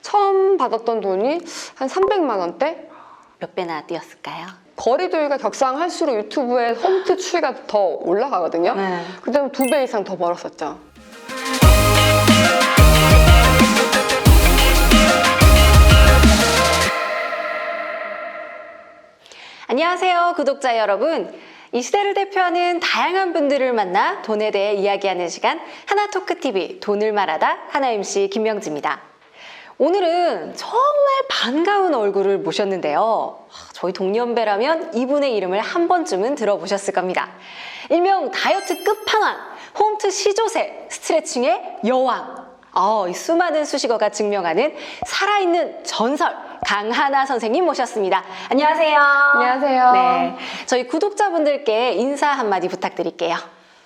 처음 받았던 돈이 한 300만 원대? 몇 배나 뛰었을까요? 거리두기가 격상할수록 유튜브에 홈트 추이가 더 올라가거든요. 네. 그때는 2배 이상 더 벌었었죠. 안녕하세요, 구독자 여러분. 이 시대를 대표하는 다양한 분들을 만나 돈에 대해 이야기하는 시간 하나토크TV 돈을 말하다 하나 MC 김명지입니다. 오늘은 정말 반가운 얼굴을 모셨는데요. 저희 동년배라면 이분의 이름을 한 번쯤은 들어보셨을 겁니다. 일명 다이어트 끝판왕, 홈트 시조새, 스트레칭의 여왕. 이 수많은 수식어가 증명하는 살아있는 전설 강하나 선생님 모셨습니다. 안녕하세요. 안녕하세요. 네, 저희 구독자분들께 인사 한마디 부탁드릴게요.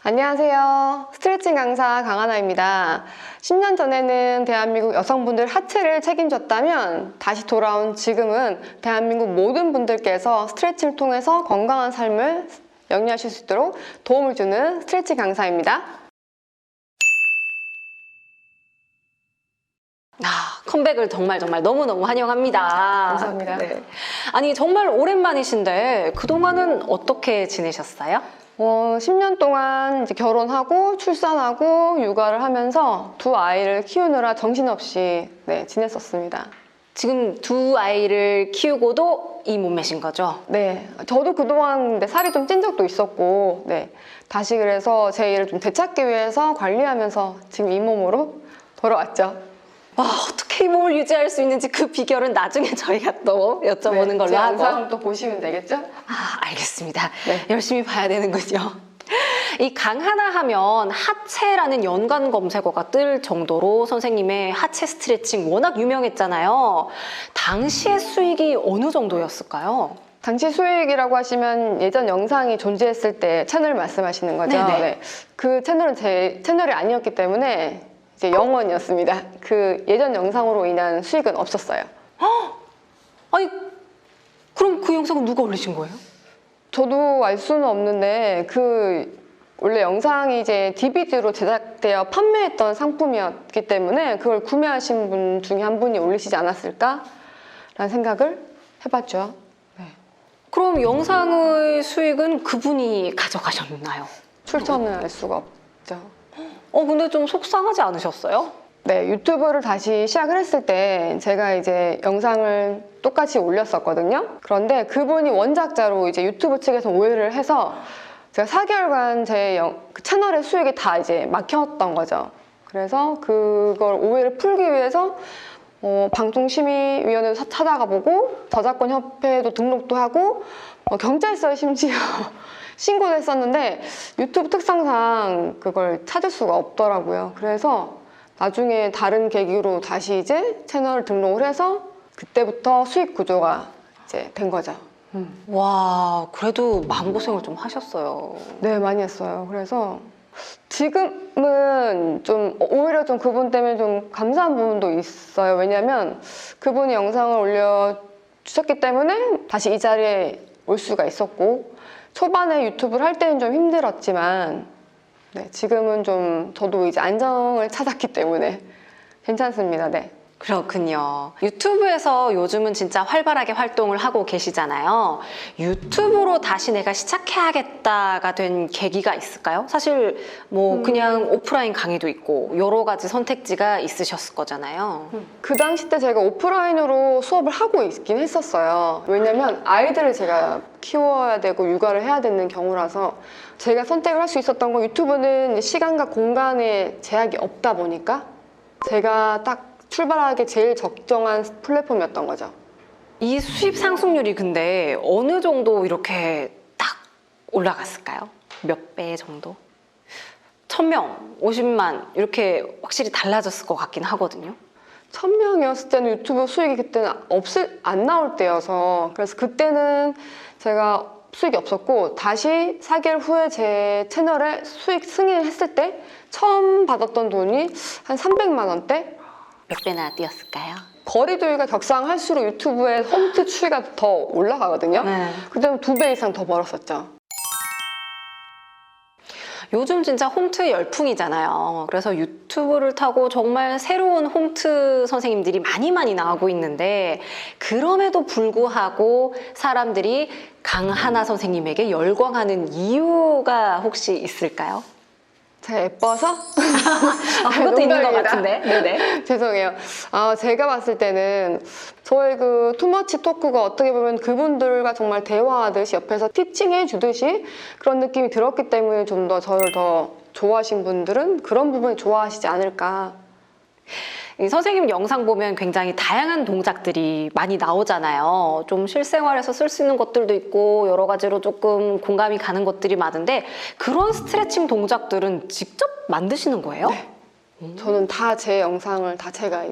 안녕하세요. 스트레칭 강사 강하나입니다. 10년 전에는 대한민국 여성분들 하체를 책임졌다면 다시 돌아온 지금은 대한민국 모든 분들께서 스트레칭을 통해서 건강한 삶을 영위하실 수 있도록 도움을 주는 스트레칭 강사입니다. 컴백을 정말 너무너무 환영합니다. 감사합니다. 네. 아니 정말 오랜만이신데 그동안은 어떻게 지내셨어요? 10년 동안 이제 결혼하고 출산하고 육아를 하면서 두 아이를 키우느라 정신없이 지냈었습니다. 지금 두 아이를 키우고도 이 몸매신 거죠? 네, 저도 그동안 살이 좀 찐 적도 있었고, 다시 그래서 제 일을 좀 되찾기 위해서 관리하면서 지금 이 몸으로 돌아왔죠. 와, 어떻게 이 몸을 유지할 수 있는지 그 비결은 나중에 저희가 또 여쭤보는 걸로 제 하고. 영상 또 보시면 되겠죠? 알겠습니다. 열심히 봐야 되는군요. 이 강하나 하면 하체라는 연관 검색어가 뜰 정도로 선생님의 하체 스트레칭 워낙 유명했잖아요. 당시의 수익이 어느 정도였을까요? 당시 수익이라고 하시면 예전 영상이 존재했을 때 채널 말씀하시는 거죠? 네네. 네. 그 채널은 제 채널이 아니었기 때문에 이제 0원이었습니다. 그 예전 영상으로 인한 수익은 없었어요. 아니, 그럼 그 영상은 누가 올리신 거예요? 저도 알 수는 없는데 원래 영상이 이제 DVD로 제작되어 판매했던 상품이었기 때문에 그걸 구매하신 분 중에 한 분이 올리시지 않았을까라는 생각을 해봤죠. 그럼 영상의 수익은 그분이 가져가셨나요? 출처는 알 수가 없죠. 근데 좀 속상하지 않으셨어요? 네, 유튜브를 다시 시작을 했을 때 제가 이제 영상을 똑같이 올렸었거든요. 그런데 그분이 원작자로 이제 유튜브 측에서 오해를 해서 제가 4개월간 제 채널의 수익이 다 이제 막혔던 거죠. 그래서 그걸 오해를 풀기 위해서 방송심의위원회도 찾아가 보고 저작권 협회에도 등록도 하고 경찰서에 심지어 신고도 했었는데 유튜브 특성상 그걸 찾을 수가 없더라고요. 그래서 나중에 다른 계기로 다시 이제 채널을 등록을 해서 그때부터 수익 구조가 이제 된 거죠. 와, 그래도 마음고생을 좀 하셨어요. 네, 많이 했어요. 그래서 지금은 좀 오히려 좀 그분 때문에 좀 감사한 부분도 있어요. 왜냐면 그분이 영상을 올려주셨기 때문에 다시 이 자리에 올 수가 있었고 초반에 유튜브를 할 때는 좀 힘들었지만 지금은 좀 저도 이제 안정을 찾았기 때문에 괜찮습니다. 네. 그렇군요. 유튜브에서 요즘은 진짜 활발하게 활동을 하고 계시잖아요. 유튜브로 다시 내가 시작해야겠다가 된 계기가 있을까요? 사실 그냥 오프라인 강의도 있고 여러 가지 선택지가 있으셨을 거잖아요. 그 당시 때 제가 오프라인으로 수업을 하고 있긴 했었어요. 왜냐면 아이들을 제가 키워야 되고 육아를 해야 되는 경우라서 제가 선택을 할 수 있었던 건 유튜브는 시간과 공간에 제약이 없다 보니까 제가 딱 출발하기 제일 적정한 플랫폼이었던 거죠. 이 수입 상승률이 근데 어느 정도 이렇게 딱 올라갔을까요? 몇 배 정도? 1000명, 50만 이렇게 확실히 달라졌을 것 같긴 하거든요. 1000명이었을 때는 유튜브 수익이 그때는 안 나올 때여서 그래서 그때는 제가 수익이 없었고 다시 4개월 후에 제 채널에 수익 승인을 했을 때 처음 받았던 돈이 한 300만 원대? 몇 배나 뛰었을까요? 거리두기가 격상할수록 유튜브에 홈트 추이가 더 올라가거든요. 네. 그때는 2배 이상 더 벌었었죠. 요즘 진짜 홈트 열풍이잖아요. 그래서 유튜브를 타고 정말 새로운 홈트 선생님들이 많이 나오고 있는데 그럼에도 불구하고 사람들이 강하나 선생님에게 열광하는 이유가 혹시 있을까요? 제가 예뻐서? 그것도 있는 것 농담입니다. 같은데. 네네. 죄송해요. 제가 봤을 때는 저의 그 투머치 토크가 어떻게 보면 그분들과 정말 대화하듯이 옆에서 티칭해 주듯이 그런 느낌이 들었기 때문에 좀 더 저를 더 좋아하신 분들은 그런 부분을 좋아하시지 않을까. 이 선생님 영상 보면 굉장히 다양한 동작들이 많이 나오잖아요. 좀 실생활에서 쓸 수 있는 것들도 있고 여러 가지로 조금 공감이 가는 것들이 많은데 그런 스트레칭 동작들은 직접 만드시는 거예요? 네. 저는 다 제 영상을 다 제가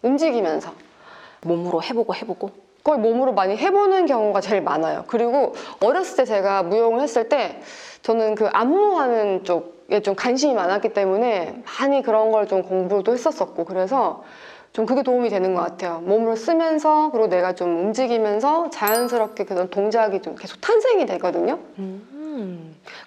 움직이면서 몸으로 해보고 거의 몸으로 많이 해보는 경우가 제일 많아요. 그리고 어렸을 때 제가 무용을 했을 때 저는 그 안무하는 쪽에 좀 관심이 많았기 때문에 많이 그런 걸 좀 공부도 했었었고 그래서 좀 그게 도움이 되는 것 같아요. 몸을 쓰면서 그리고 내가 좀 움직이면서 자연스럽게 그런 동작이 좀 계속 탄생이 되거든요.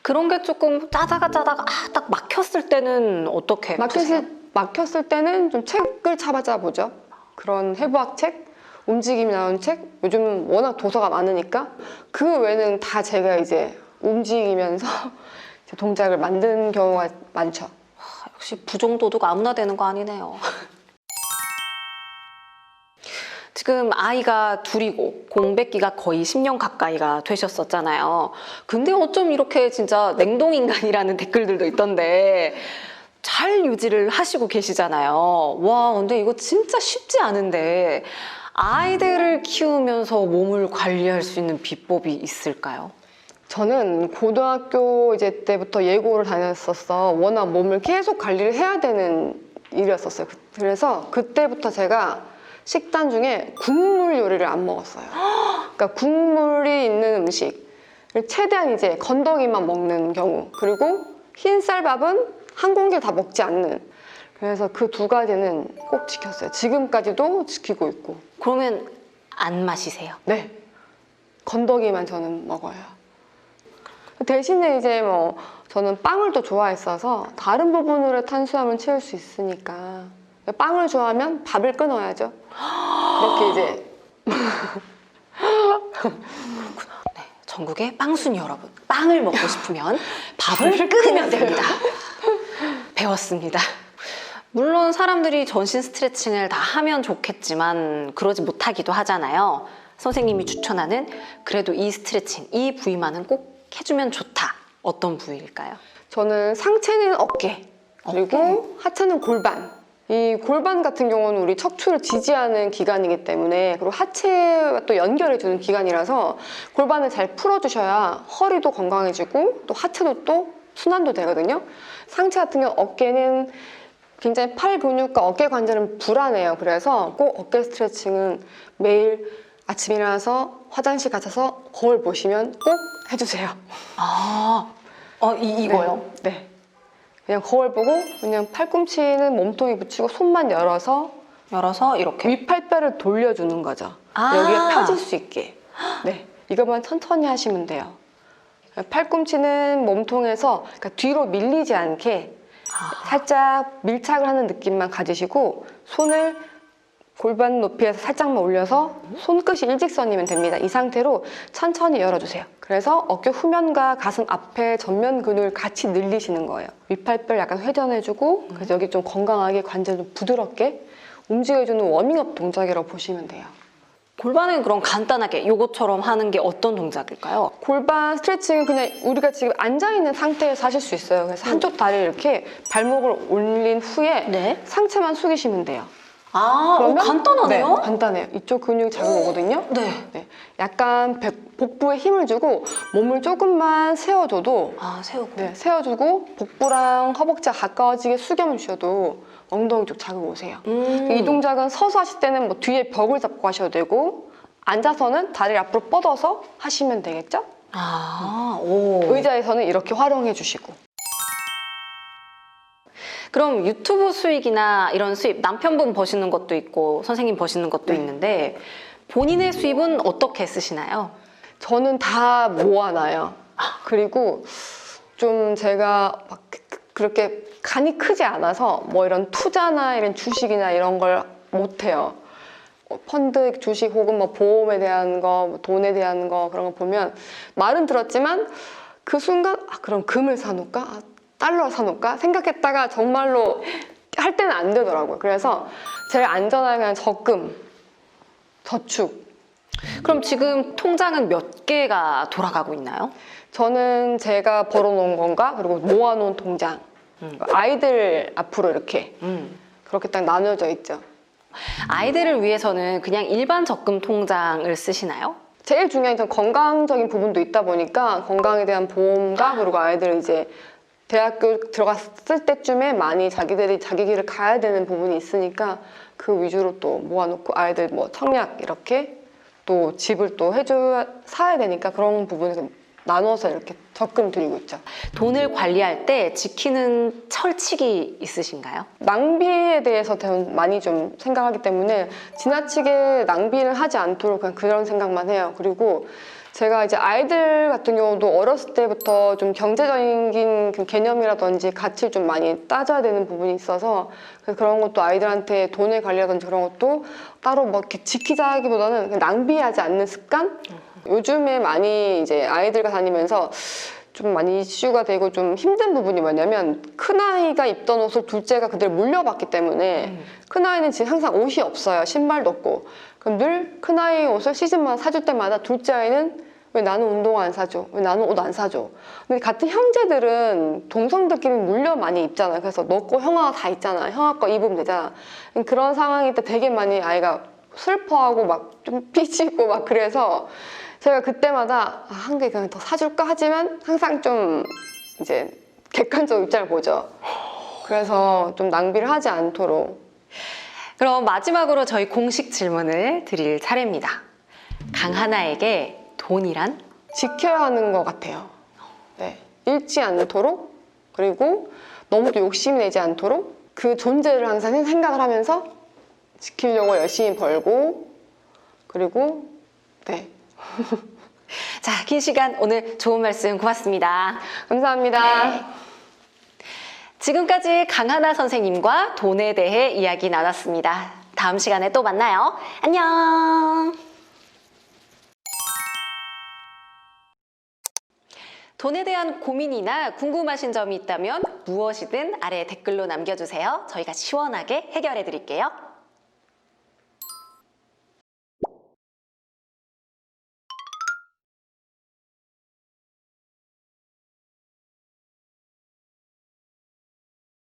그런 게 조금 짜다가 딱 막혔을 때는 어떻게 푸세요? 막혔을 때는 좀 책을 찾아보죠. 그런 해부학 책, 움직임이 나오는 책. 요즘은 워낙 도서가 많으니까 그 외에는 다 제가 이제 움직이면서 이제 동작을 만드는 경우가 많죠. 역시 부정도둑 아무나 되는 거 아니네요. 지금 아이가 둘이고 공백기가 거의 10년 가까이가 되셨었잖아요. 근데 어쩜 이렇게 진짜 냉동인간이라는 댓글들도 있던데 잘 유지를 하시고 계시잖아요. 와, 근데 이거 진짜 쉽지 않은데 아이들을 키우면서 몸을 관리할 수 있는 비법이 있을까요? 저는 고등학교 이제 때부터 예고를 다녔었어. 워낙 몸을 계속 관리를 해야 되는 일이었었어요. 그래서 그때부터 제가 식단 중에 국물 요리를 안 먹었어요. 그러니까 국물이 있는 음식을 최대한 이제 건더기만 먹는 경우, 그리고 흰 쌀밥은 한 공기를 다 먹지 않는. 그래서 그 두 가지는 꼭 지켰어요. 지금까지도 지키고 있고. 그러면 안 마시세요? 네, 건더기만 저는 먹어요. 대신에 이제 뭐 저는 빵을 또 좋아했어서 다른 부분으로 탄수화물 채울 수 있으니까 빵을 좋아하면 밥을 끊어야죠. 그렇게 이제 네, 전국의 빵순이 여러분, 빵을 먹고 싶으면 밥을 끊으면 됩니다. 배웠습니다. 물론 사람들이 전신 스트레칭을 다 하면 좋겠지만 그러지 못하기도 하잖아요. 선생님이 추천하는 그래도 이 스트레칭, 이 부위만은 꼭 해주면 좋다. 어떤 부위일까요? 저는 상체는 어깨, 그리고 하체는 골반. 이 골반 같은 경우는 우리 척추를 지지하는 기관이기 때문에, 그리고 하체와 또 연결해주는 기관이라서 골반을 잘 풀어주셔야 허리도 건강해지고 또 하체도 또 순환도 되거든요. 상체 같은 경우 어깨는 굉장히 팔 근육과 어깨 관절은 불안해요. 그래서 꼭 어깨 스트레칭은 매일 아침에 일어나서 화장실 가셔서 거울 보시면 꼭 해주세요. 이거요? 네. 그냥 거울 보고 그냥 팔꿈치는 몸통에 붙이고 손만 열어서 이렇게. 윗팔뼈를 돌려주는 거죠. 아. 여기가 펴질 수 있게. 네. 이것만 천천히 하시면 돼요. 팔꿈치는 몸통에서 그러니까 뒤로 밀리지 않게 살짝 밀착을 하는 느낌만 가지시고 손을 골반 높이에서 살짝만 올려서 손끝이 일직선이면 됩니다. 이 상태로 천천히 열어주세요. 그래서 어깨 후면과 가슴 앞에 전면 근육을 같이 늘리시는 거예요. 윗팔뼈를 약간 회전해주고 그래서 여기 좀 건강하게 관절 좀 부드럽게 움직여주는 워밍업 동작이라고 보시면 돼요. 골반은 그럼 간단하게 요것처럼 하는 게 어떤 동작일까요? 골반 스트레칭은 그냥 우리가 지금 앉아있는 상태에서 하실 수 있어요. 그래서 한쪽 다리를 이렇게 발목을 올린 후에 네. 상체만 숙이시면 돼요. 간단하네요? 네, 간단해요. 이쪽 근육이 작은 거거든요. 네. 네, 약간 복부에 힘을 주고 몸을 조금만 세워줘도 세우고. 네, 세워주고 복부랑 허벅지가 가까워지게 숙여주셔도 엉덩이 쪽 자극 오세요. 이 동작은 서서 하실 때는 뭐 뒤에 벽을 잡고 하셔도 되고 앉아서는 다리를 앞으로 뻗어서 하시면 되겠죠? 의자에서는 이렇게 활용해 주시고. 그럼 유튜브 수익이나 이런 수입, 남편분 버시는 것도 있고 선생님 버시는 것도 있는데 본인의 수입은 어떻게 쓰시나요? 저는 다 모아놔요. 그리고 좀 제가 막 그렇게 간이 크지 않아서 뭐 이런 투자나 이런 주식이나 이런 걸 못해요. 펀드, 주식 혹은 뭐 보험에 대한 거, 뭐 돈에 대한 거 그런 거 보면 말은 들었지만 그 순간 그럼 금을 사놓을까? 달러 사놓을까? 생각했다가 정말로 할 때는 안 되더라고요. 그래서 제일 안전하게 그냥 적금, 저축. 그럼 지금 통장은 몇 개가 돌아가고 있나요? 저는 제가 벌어놓은 건가? 그리고 모아놓은 통장. 아이들 앞으로 이렇게 그렇게 딱 나눠져 있죠. 아이들을 위해서는 그냥 일반 적금 통장을 쓰시나요? 제일 중요한 건 건강적인 부분도 있다 보니까 건강에 대한 보험과 그리고 아이들 이제 대학교 들어갔을 때쯤에 많이 자기들이 자기 길을 가야 되는 부분이 있으니까 그 위주로 또 모아놓고 아이들 뭐 청약 이렇게 또 집을 또 사야 되니까 그런 부분에서 나눠서 이렇게 적금 들이고 있죠. 돈을 관리할 때 지키는 철칙이 있으신가요? 낭비에 대해서 많이 좀 생각하기 때문에 지나치게 낭비를 하지 않도록 그냥 그런 생각만 해요. 그리고 제가 이제 아이들 같은 경우도 어렸을 때부터 좀 경제적인 그 개념이라든지 가치를 좀 많이 따져야 되는 부분이 있어서 그래서 그런 것도 아이들한테 돈의 관리라든지 그런 것도 따로 뭐 이렇게 지키자기보다는 그냥 낭비하지 않는 습관? 요즘에 많이 이제 아이들과 다니면서 좀 많이 이슈가 되고 좀 힘든 부분이 뭐냐면 큰아이가 입던 옷을 둘째가 그대로 물려봤기 때문에 큰아이는 지금 항상 옷이 없어요. 신발도 없고. 그럼 늘 큰아이 옷을 시즌마다 사줄 때마다 둘째 아이는 왜 나는 운동화 안 사줘? 왜 나는 옷 안 사줘? 근데 같은 형제들은 동성들끼리 물려 많이 입잖아요. 그래서 너 거 형아가 다 있잖아. 형아 거 입으면 되잖아. 그런 상황일 때 되게 많이 아이가 슬퍼하고 막 좀 삐지고 막 그래서 제가 그때마다 한 개 그냥 더 사줄까 하지만 항상 좀 이제 객관적 입장을 보죠. 그래서 좀 낭비를 하지 않도록. 그럼 마지막으로 저희 공식 질문을 드릴 차례입니다. 강하나에게 돈이란? 지켜야 하는 것 같아요. 네, 잃지 않도록 그리고 너무 또 욕심이 내지 않도록 그 존재를 항상 생각을 하면서 지키려고 열심히 벌고 그리고 네. 자, 긴 시간 오늘 좋은 말씀 고맙습니다. 감사합니다. 지금까지 강하나 선생님과 돈에 대해 이야기 나눴습니다. 다음 시간에 또 만나요. 안녕. 돈에 대한 고민이나 궁금하신 점이 있다면 무엇이든 아래 댓글로 남겨주세요. 저희가 시원하게 해결해 드릴게요.